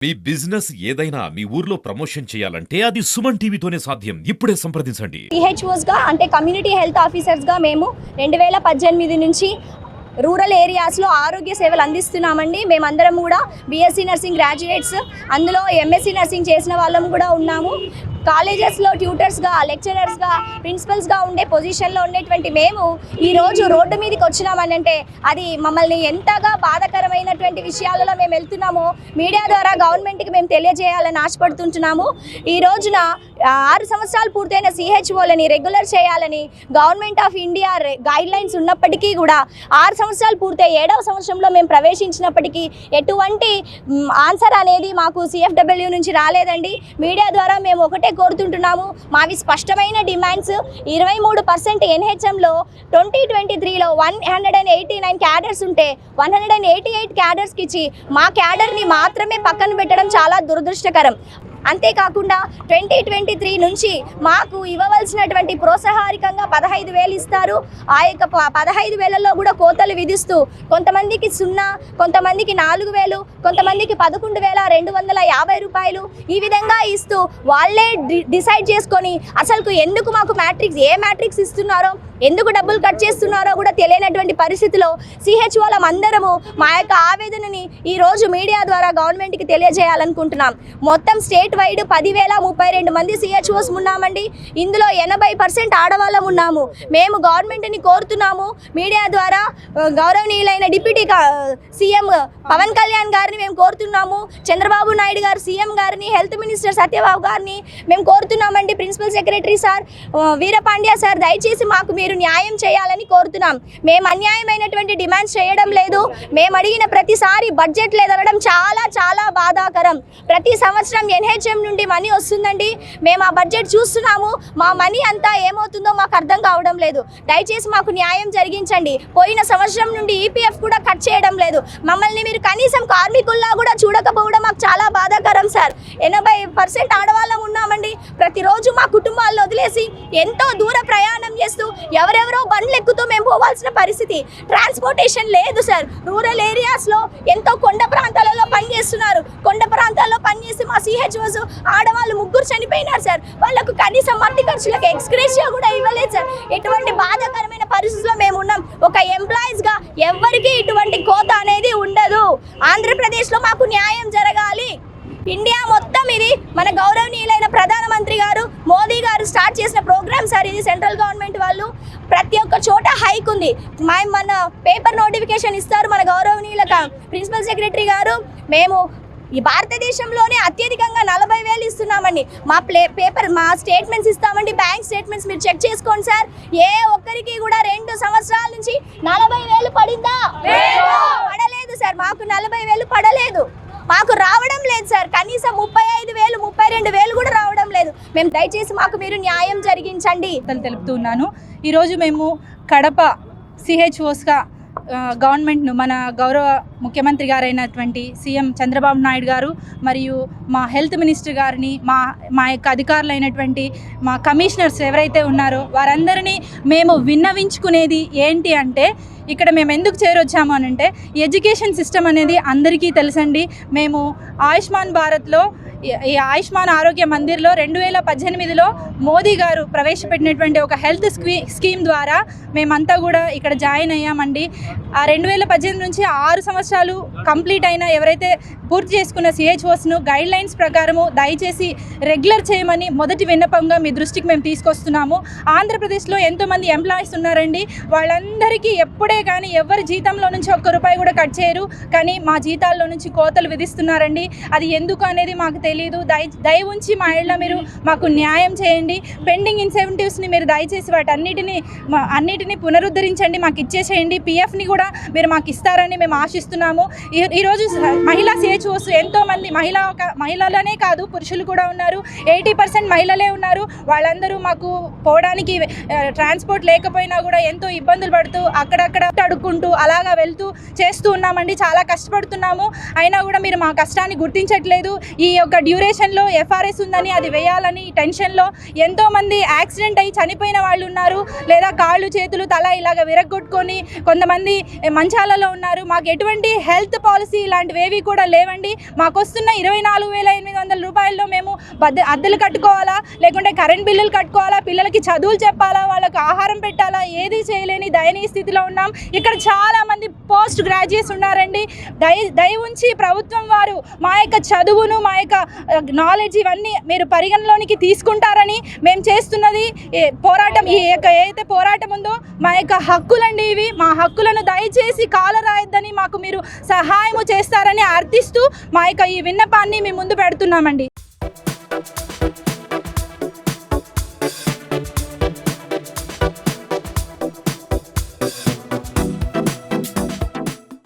మీ business ఏదైనా మీ ఊర్లో promotion చేయాలంటే అది సుమన్ టీవీతోనే సాధ్యం. ఇప్పుడే సంప్రదించండి. CHOs గా అంటే కమ్యూనిటీ హెల్త్ ఆఫీసర్స్ గా మేము 2018 నుంచి రూరల్ ఏరియాస్లో ఆరోగ్య సేవలు అందిస్తున్నామండి. మేమందరం కూడా BSc నర్సింగ్ గ్రాడ్యుయేట్స్, అందులో MSc నర్సింగ్ చేసిన వాళ్ళం కూడా ఉన్నాము. కాలేజెస్లో ట్యూటర్స్గా, లెక్చరర్స్గా, ప్రిన్సిపల్స్గా ఉండే పొజిషన్లో ఉండేటువంటి మేము ఈరోజు రోడ్డు మీదకి వచ్చినామనంటే అది మమ్మల్ని ఎంతగా బాధాకరమైనటువంటి విషయాలలో మేము వెళ్తున్నామో మీడియా ద్వారా గవర్నమెంట్కి మేము తెలియజేయాలని ఆశపడుతుంటున్నాము. ఈ రోజున 6 సంవత్సరాలు పూర్తయిన CHOలని రెగ్యులర్ చేయాలని గవర్నమెంట్ ఆఫ్ ఇండియా గైడ్లైన్స్ ఉన్నప్పటికీ కూడా 6 సంవత్సరాలు పూర్తయి 7వ సంవత్సరంలో మేము ప్రవేశించినప్పటికీ ఎటువంటి ఆన్సర్ అనేది మాకు CFW నుంచి రాలేదండి. మీడియా ద్వారా మేము ఒకటే కోరుతుంటున్నాము. మావి స్పష్టమైన డిమాండ్స్. 23% NHMలో 2023లో 189 క్యాడర్స్ ఉంటే 188 క్యాడర్స్కి ఇచ్చి మా క్యాడర్ని మాత్రమే పక్కన పెట్టడం చాలా దురదృష్టకరం. అంతేకాకుండా 2023 నుంచి మాకు ఇవ్వవలసినటువంటి ప్రోత్సాహకారికంగా 15,000 ఇస్తారు. ఆ యొక్క 15,000లో కూడా కోతలు విధిస్తూ కొంతమందికి 0, కొంతమందికి 4,000, కొంతమందికి 11,250 రూపాయలు ఈ విధంగా ఇస్తూ వాళ్ళే డిసైడ్ చేసుకొని అసలు ఎందుకు మాకు ఏ మ్యాట్రిక్స్ ఇస్తున్నారో, ఎందుకు డబ్బులు కట్ చేస్తున్నారో కూడా తెలియనటువంటి పరిస్థితిలో CHOలం అందరము మా యొక్క ఆవేదనని ఈరోజు మీడియా ద్వారా గవర్నమెంట్కి తెలియజేయాలనుకుంటున్నాం. మొత్తం స్టేట్ వైడ్ 10,032 మంది CHOs ఉన్నామండి. ఇందులో 80% ఆడవాళ్ళం ఉన్నాము. మేము గవర్నమెంట్ని కోరుతున్నాము, మీడియా ద్వారా గౌరవనీయులైన డిప్యూటీ CM పవన్ కళ్యాణ్ గారిని మేము కోరుతున్నాము, చంద్రబాబు నాయుడు గారు CM గారిని, హెల్త్ మినిస్టర్ సత్యబాబు గారిని మేము కోరుతున్నామండి. Principal secretary sir Veerapandya sir దయచేసి మాకు మీరు న్యాయం చేయాలని కోరుతున్నాం. మేము అన్యాయమైనటువంటి డిమాండ్స్ చేయడం లేదు. మేము అడిగిన ప్రతిసారి బడ్జెట్ లేదనడం చాలా చాలా బాధాకరం. ప్రతి సంవత్సరం NHM నుండి మనీ వస్తుందండి. మేము ఆ బడ్జెట్ చూస్తున్నాము. మా మనీ అంతా ఏమవుతుందో మాకు అర్థం కావడం లేదు. దయచేసి మాకు న్యాయం జరిగించండి. పోయిన సంవత్సరం నుండి EPF కూడా కట్ చేయడం లేదు. మమ్మల్ని మీరు కనీసం కార్మికుల్లా కూడా చూడకపోవడం మాకు చాలా బాధాకరం సార్. 80% ఆడవాళ్ళం ఉన్నామండి. ప్రతిరోజు మా కుటుంబాలను వదిలేసి ఎంతో దూర ప్రయాణం చేస్తూ ఎవరెవరో బండ్లు ఎక్కుతూ మేము పోవాల్సిన పరిస్థితి. ట్రాన్స్పోర్టేషన్ లేదు సార్. రూరల్ ఏరియాస్లో ఎంతో కొండ ప్రాంతాలలో పనిచేస్తున్నారు. కొండ ప్రాంతాల్లో పనిచేసి మా CHOs ఆడవాళ్ళు 3 చనిపోయినారు సార్. వాళ్ళకు కనీసం మట్టి ఖర్చులకు ఎక్స్గ్రేషియా కూడా ఇవ్వలేదు సార్. ఎటువంటి బాధాకరమైన పరిస్థితుల్లో మేము ఉన్నాం. ఒక ఎంప్లాయీస్గా ఎవరికి ఇటువంటి కోత అనేది ఉండదు. ఆంధ్రప్రదేశ్లో మాకు న్యాయం జరగాలి. ఇండియా మొత్తం ఇది మన గౌరవనీయులైన ప్రధానమంత్రి గారు మోదీ గారు స్టార్ట్ చేసిన ప్రోగ్రామ్ సార్ ఇది. సెంట్రల్ గవర్నమెంట్ వాళ్ళు ప్రతి ఒక్క చోట హైక్ ఉంది. మన పేపర్ నోటిఫికేషన్ ఇస్తారు మన గౌరవనీయుల ప్రిన్సిపల్ సెక్రటరీ గారు. మేము ఈ భారతదేశంలోనే అత్యధికంగా 40,000 ఇస్తున్నామండి. మా స్టేట్మెంట్స్ ఇస్తామండి, బ్యాంక్ స్టేట్మెంట్స్ మీరు చెక్ చేసుకోండి సార్. ఏ ఒక్కరికి కూడా 2 సంవత్సరాల నుంచి 40,000 పడిందా? పడలేదు సార్. మాకు 40,000 పడలేదు. మాకు రావడం లేదు సార్. కనీసం 35,000, 32,000 కూడా రావడం లేదు. మేము దయచేసి మాకు మీరు న్యాయం జరిగించండి తెలుపుతున్నాను. ఈరోజు మేము కడప CHOsగా గవర్నమెంట్ను, మన గౌరవ ముఖ్యమంత్రి గారైనటువంటి CM చంద్రబాబు నాయుడు గారు మరియు మా హెల్త్ మినిస్టర్ గారిని, మా యొక్క అధికారులైనటువంటి మా కమిషనర్స్ ఎవరైతే ఉన్నారో వారందరినీ మేము విన్నవించుకునేది ఏంటి అంటే, ఇక్కడ మేము ఎందుకు చేరొచ్చాము అనంటే, ఎడ్యుకేషన్ సిస్టమ్ అనేది అందరికీ తెలుసండి. మేము ఆయుష్మాన్ భారత్లో, ఈ ఆయుష్మాన్ ఆరోగ్య మందిర్లో 2018లో మోదీ గారు ప్రవేశపెట్టినటువంటి ఒక హెల్త్ స్కీమ్ ద్వారా మేమంతా కూడా ఇక్కడ జాయిన్ అయ్యామండి. ఆ 2018 నుంచి 6 సంవత్సరాలు కంప్లీట్ అయిన ఎవరైతే పూర్తి చేసుకున్న CHOsను గైడ్లైన్స్ ప్రకారము దయచేసి రెగ్యులర్ చేయమని మొదటి విన్నపంగా మీ దృష్టికి మేము తీసుకొస్తున్నాము. ఆంధ్రప్రదేశ్లో ఎంతోమంది ఎంప్లాయీస్ ఉన్నారండి. వాళ్ళందరికీ ఎప్పుడే కానీ ఎవరి జీతంలో నుంచి ₹1 కూడా కట్ చేయరు. కానీ మా జీతాల్లో నుంచి కోతలు విధిస్తున్నారండి. అది ఎందుకు అనేది మాకు తెలీదు. దయ ఉంచి మా ఇళ్ళ మీరు మాకు న్యాయం చేయండి. పెండింగ్ ఇన్సెంటివ్స్ని మీరు దయచేసి అన్నిటినీ పునరుద్ధరించండి, మాకు ఇచ్చేసేయండి. PFని కూడా మీరు మాకు ఇస్తారని మేము ఆశిస్తున్నాము. ఈరోజు మహిళా CHOs ఎంతోమంది మహిళలనే కాదు పురుషులు కూడా ఉన్నారు. 80% మహిళలే ఉన్నారు. వాళ్ళందరూ మాకు పోవడానికి ట్రాన్స్పోర్ట్ లేకపోయినా కూడా ఎంతో ఇబ్బందులు పడుతూ అక్కడక్కడ అడుక్కుంటూ అలాగా వెళ్తూ చేస్తూ ఉన్నామండి. చాలా కష్టపడుతున్నాము. అయినా కూడా మీరు మా కష్టాన్ని గుర్తించట్లేదు. ఈ యొక్క డ్యూరేషన్లో ఎఫ్ఆర్ఎస్ ఉందని అది వేయాలని టెన్షన్లో ఎంతోమంది యాక్సిడెంట్ అయ్యి చనిపోయిన వాళ్ళు ఉన్నారు, లేదా కాళ్ళు చేతులు తల ఇలాగ విరగొట్టుకొని కొంతమంది మంచాలలో ఉన్నారు. మాకు ఎటువంటి హెల్త్ పాలసీ ఇలాంటివి ఏవి కూడా లేవండి. మాకు వస్తున్న 24,800 రూపాయల్లో మేము అద్దెలు కట్టుకోవాలా, లేకుంటే కరెంట్ బిల్లులు కట్టుకోవాలా, పిల్లలకి చదువులు చెప్పాలా, వాళ్ళకి ఆహారం పెట్టాలా, ఏది చేయలేని దయనీయ స్థితిలో ఉన్నాం. ఇక్కడ చాలామంది పోస్ట్ గ్రాడ్యుయేట్స్ ఉన్నారండి. దయ ఉంచి ప్రభుత్వం వారు మా యొక్క చదువును, మా యొక్క నాలెడ్జ్ ఇవన్నీ మీరు పరిగణలోనికి తీసుకుంటారని మేము చేస్తున్నది పోరాటం. ఈ యొక్క ఏదైతే పోరాటం ఉందో మా యొక్క హక్కులండి ఇవి. మా హక్కులను దయచేసి కాలరాయొద్దని మాకు మీరు సహాయము చేస్తారని అర్థిస్తూ మా యొక్క ఈ విన్నపాన్ని మీ ముందు పెడుతున్నామండి.